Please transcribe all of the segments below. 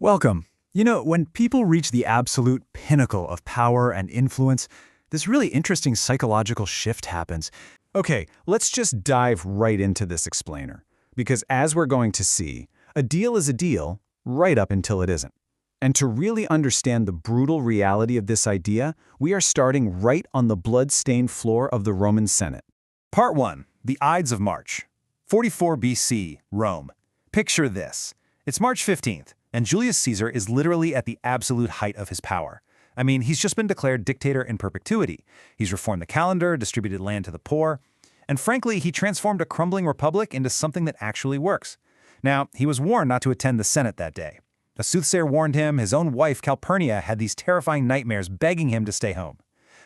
Welcome. When people reach the absolute pinnacle of power and influence, this really interesting psychological shift happens. Okay, let's just dive right into this explainer. Because as we're going to see, a deal is a deal right up until it isn't. And to really understand the brutal reality of this idea, we are starting right on the blood-stained floor of the Roman Senate. Part 1. The Ides of March. 44 BC, Rome. Picture this. It's March 15th, and Julius Caesar is literally at the absolute height of his power. I mean, he's just been declared dictator in perpetuity. He's reformed the calendar, distributed land to the poor, and frankly, he transformed a crumbling republic into something that actually works. Now, he was warned not to attend the Senate that day. A soothsayer warned him his own wife, Calpurnia, had these terrifying nightmares begging him to stay home.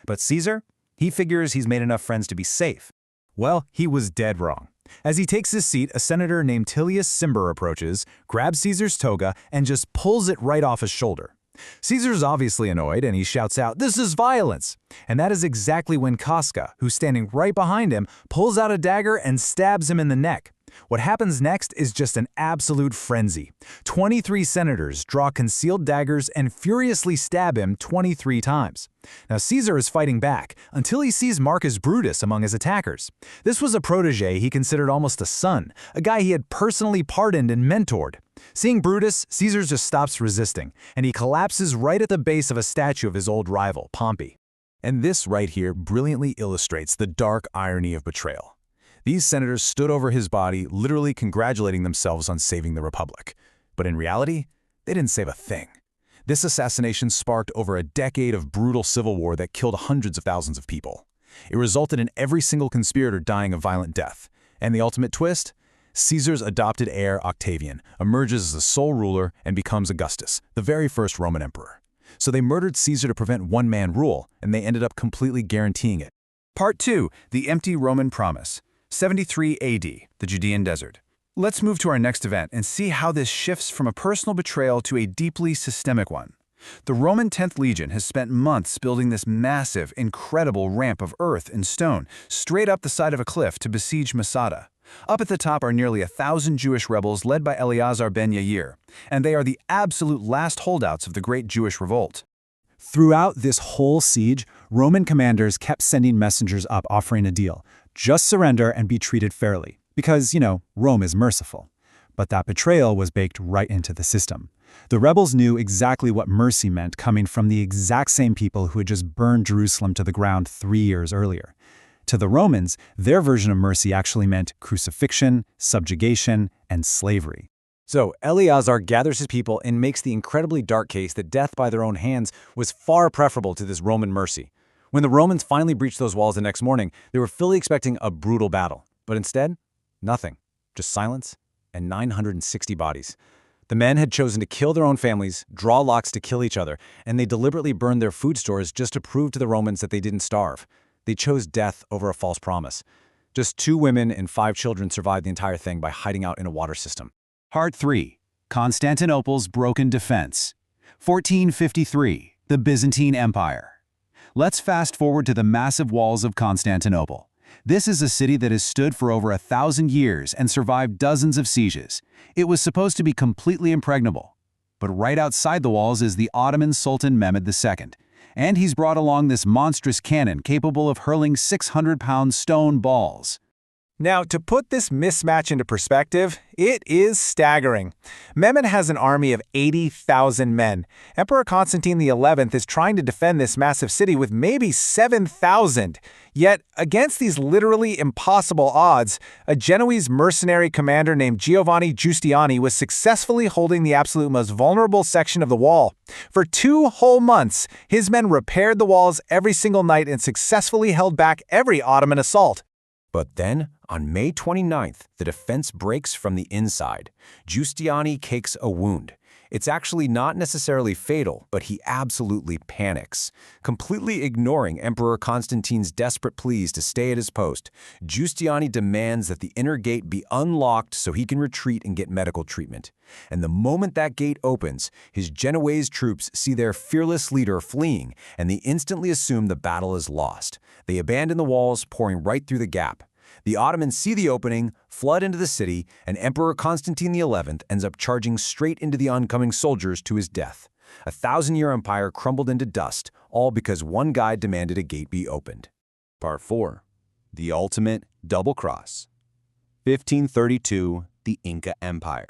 But Caesar? He figures he's made enough friends to be safe. Well, he was dead wrong. As he takes his seat, a senator named Julius Cimber approaches, grabs Caesar's toga, and just pulls it right off his shoulder. Caesar's obviously annoyed, and he shouts out, "This is violence!" And that is exactly when Casca, who's standing right behind him, pulls out a dagger and stabs him in the neck. What happens next is just an absolute frenzy. 23 senators draw concealed daggers and furiously stab him 23 times. Now Caesar is fighting back until he sees Marcus Brutus among his attackers. This was a protege he considered almost a son, a guy he had personally pardoned and mentored. Seeing Brutus, Caesar just stops resisting, and he collapses right at the base of a statue of his old rival, Pompey. And this right here brilliantly illustrates the dark irony of betrayal. These senators stood over his body, literally congratulating themselves on saving the Republic. But in reality, they didn't save a thing. This assassination sparked over a decade of brutal civil war that killed hundreds of thousands of people. It resulted in every single conspirator dying a violent death. And the ultimate twist? Caesar's adopted heir, Octavian, emerges as the sole ruler and becomes Augustus, the very first Roman emperor. So they murdered Caesar to prevent one-man rule, and they ended up completely guaranteeing it. Part 2. The Empty Roman Promise. 73 AD, the Judean Desert. Let's move to our next event and see how this shifts from a personal betrayal to a deeply systemic one. The Roman 10th Legion has spent months building this massive, incredible ramp of earth and stone straight up the side of a cliff to besiege Masada. Up at the top are nearly 1,000 Jewish rebels led by Eleazar ben Yair, and they are the absolute last holdouts of the Great Jewish Revolt. Throughout this whole siege, Roman commanders kept sending messengers up offering a deal. Just surrender and be treated fairly. Because, Rome is merciful. But that betrayal was baked right into the system. The rebels knew exactly what mercy meant coming from the exact same people who had just burned Jerusalem to the ground 3 years earlier. To the Romans, their version of mercy actually meant crucifixion, subjugation, and slavery. So Eleazar gathers his people and makes the incredibly dark case that death by their own hands was far preferable to this Roman mercy. When the Romans finally breached those walls the next morning, they were fully expecting a brutal battle. But instead, nothing. Just silence and 960 bodies. The men had chosen to kill their own families, draw lots to kill each other, and they deliberately burned their food stores just to prove to the Romans that they didn't starve. They chose death over a false promise. Just 2 women and 5 children survived the entire thing by hiding out in a water system. Part 3. Constantinople's Broken Defense. 1453. The Byzantine Empire. Let's fast forward to the massive walls of Constantinople. This is a city that has stood for over 1,000 years and survived dozens of sieges. It was supposed to be completely impregnable. But right outside the walls is the Ottoman Sultan Mehmed II. And he's brought along this monstrous cannon capable of hurling 600-pound stone balls. Now, to put this mismatch into perspective, it is staggering. Mehmed has an army of 80,000 men. Emperor Constantine XI is trying to defend this massive city with maybe 7,000. Yet, against these literally impossible odds, a Genoese mercenary commander named Giovanni Giustiniani was successfully holding the absolute most vulnerable section of the wall. For 2 whole months, his men repaired the walls every single night and successfully held back every Ottoman assault. But then, on May 29th, the defense breaks from the inside. Giustiniani cakes a wound. It's actually not necessarily fatal, but he absolutely panics. Completely ignoring Emperor Constantine's desperate pleas to stay at his post, Giustiniani demands that the inner gate be unlocked so he can retreat and get medical treatment. And the moment that gate opens, his Genoese troops see their fearless leader fleeing, and they instantly assume the battle is lost. They abandon the walls, pouring right through the gap. The Ottomans see the opening, flood into the city, and Emperor Constantine XI ends up charging straight into the oncoming soldiers to his death. A 1,000-year empire crumbled into dust, all because one guy demanded a gate be opened. Part 4. The Ultimate Double Cross. 1532, the Inca Empire.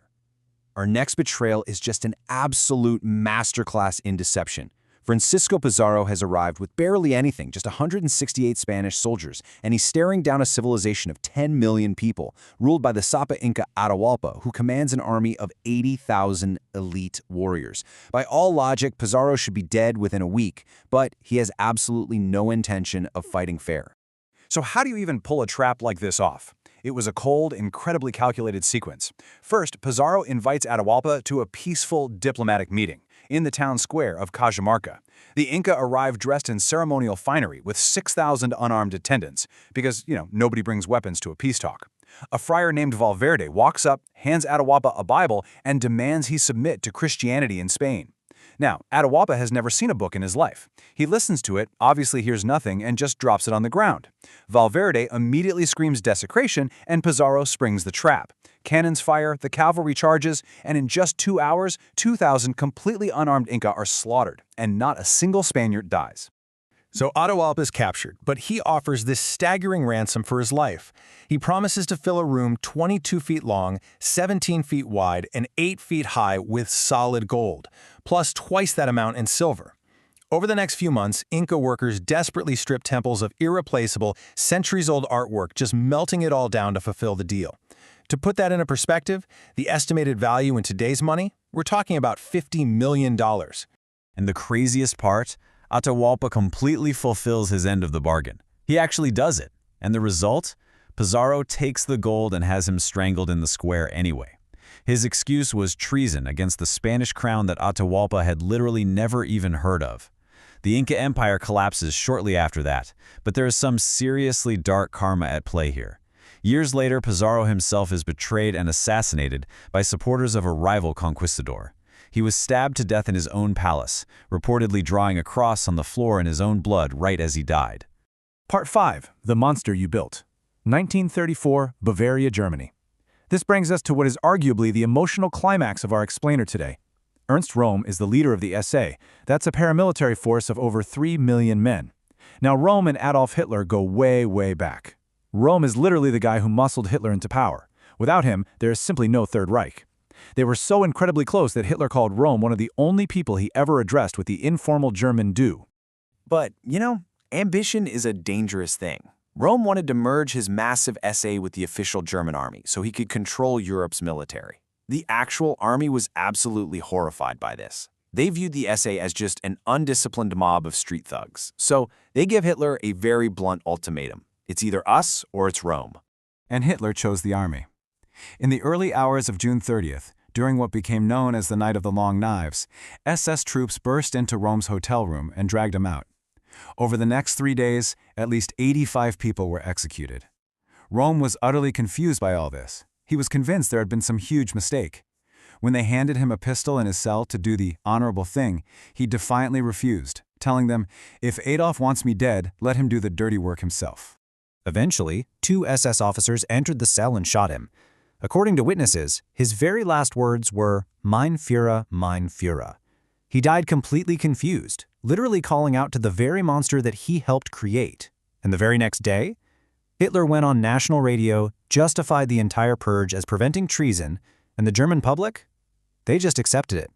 Our next betrayal is just an absolute masterclass in deception. Francisco Pizarro has arrived with barely anything, just 168 Spanish soldiers, and he's staring down a civilization of 10 million people, ruled by the Sapa Inca Atahualpa, who commands an army of 80,000 elite warriors. By all logic, Pizarro should be dead within a week, but he has absolutely no intention of fighting fair. So how do you even pull a trap like this off? It was a cold, incredibly calculated sequence. First, Pizarro invites Atahualpa to a peaceful diplomatic meeting in the town square of Cajamarca. The Inca arrived dressed in ceremonial finery with 6,000 unarmed attendants because, nobody brings weapons to a peace talk. A friar named Valverde walks up, hands Atahualpa a Bible, and demands he submit to Christianity in Spain. Now, Atahualpa has never seen a book in his life. He listens to it, obviously hears nothing, and just drops it on the ground. Valverde immediately screams desecration, and Pizarro springs the trap. Cannons fire, the cavalry charges, and in just 2 hours, 2,000 completely unarmed Inca are slaughtered, and not a single Spaniard dies. So Atahualpa is captured, but he offers this staggering ransom for his life. He promises to fill a room 22 feet long, 17 feet wide, and 8 feet high with solid gold, plus twice that amount in silver. Over the next few months, Inca workers desperately strip temples of irreplaceable, centuries-old artwork, just melting it all down to fulfill the deal. To put that into perspective, the estimated value in today's money, we're talking about $50 million. And the craziest part? Atahualpa completely fulfills his end of the bargain. He actually does it. And the result? Pizarro takes the gold and has him strangled in the square anyway. His excuse was treason against the Spanish crown that Atahualpa had literally never even heard of. The Inca Empire collapses shortly after that, but there is some seriously dark karma at play here. Years later, Pizarro himself is betrayed and assassinated by supporters of a rival conquistador. He was stabbed to death in his own palace, reportedly drawing a cross on the floor in his own blood right as he died. Part 5. The Monster You Built. 1934, Bavaria, Germany. This brings us to what is arguably the emotional climax of our explainer today. Ernst Röhm is the leader of the SA. That's a paramilitary force of over 3 million men. Now, Röhm and Adolf Hitler go way, way back. Röhm is literally the guy who muscled Hitler into power. Without him, there is simply no Third Reich. They were so incredibly close that Hitler called Röhm one of the only people he ever addressed with the informal German du. But, ambition is a dangerous thing. Röhm wanted to merge his massive SA with the official German army so he could control Europe's military. The actual army was absolutely horrified by this. They viewed the SA as just an undisciplined mob of street thugs. So they give Hitler a very blunt ultimatum. It's either us or it's Rome. And Hitler chose the army. In the early hours of June 30th, during what became known as the Night of the Long Knives, SS troops burst into Rome's hotel room and dragged him out. Over the next 3 days, at least 85 people were executed. Rome was utterly confused by all this. He was convinced there had been some huge mistake. When they handed him a pistol in his cell to do the honorable thing, he defiantly refused, telling them, "If Adolf wants me dead, let him do the dirty work himself." Eventually, 2 SS officers entered the cell and shot him. According to witnesses, his very last words were, "Mein Führer, mein Führer." He died completely confused, literally calling out to the very monster that he helped create. And the very next day, Hitler went on national radio, justified the entire purge as preventing treason, and the German public? They just accepted it.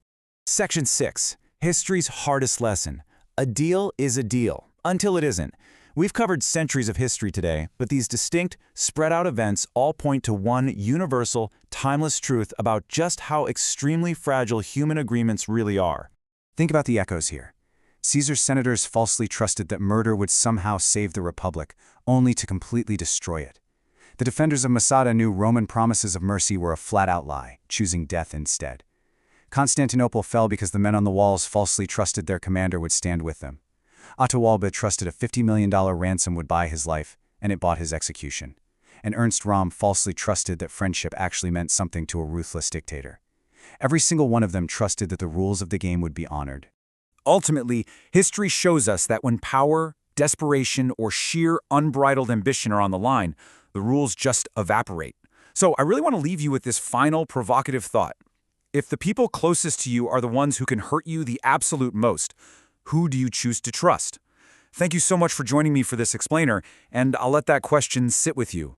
Section 6. History's hardest lesson. A deal is a deal, until it isn't. We've covered centuries of history today, but these distinct, spread-out events all point to one universal, timeless truth about just how extremely fragile human agreements really are. Think about the echoes here. Caesar's senators falsely trusted that murder would somehow save the Republic, only to completely destroy it. The defenders of Masada knew Roman promises of mercy were a flat-out lie, choosing death instead. Constantinople fell because the men on the walls falsely trusted their commander would stand with them. Atahualpa trusted a $50 million ransom would buy his life, and it bought his execution. And Ernst Röhm falsely trusted that friendship actually meant something to a ruthless dictator. Every single one of them trusted that the rules of the game would be honored. Ultimately, history shows us that when power, desperation, or sheer unbridled ambition are on the line, The rules just evaporate. So I really want to leave you with this final provocative thought. If the people closest to you are the ones who can hurt you the absolute most, who do you choose to trust? Thank you so much for joining me for this explainer, and I'll let that question sit with you.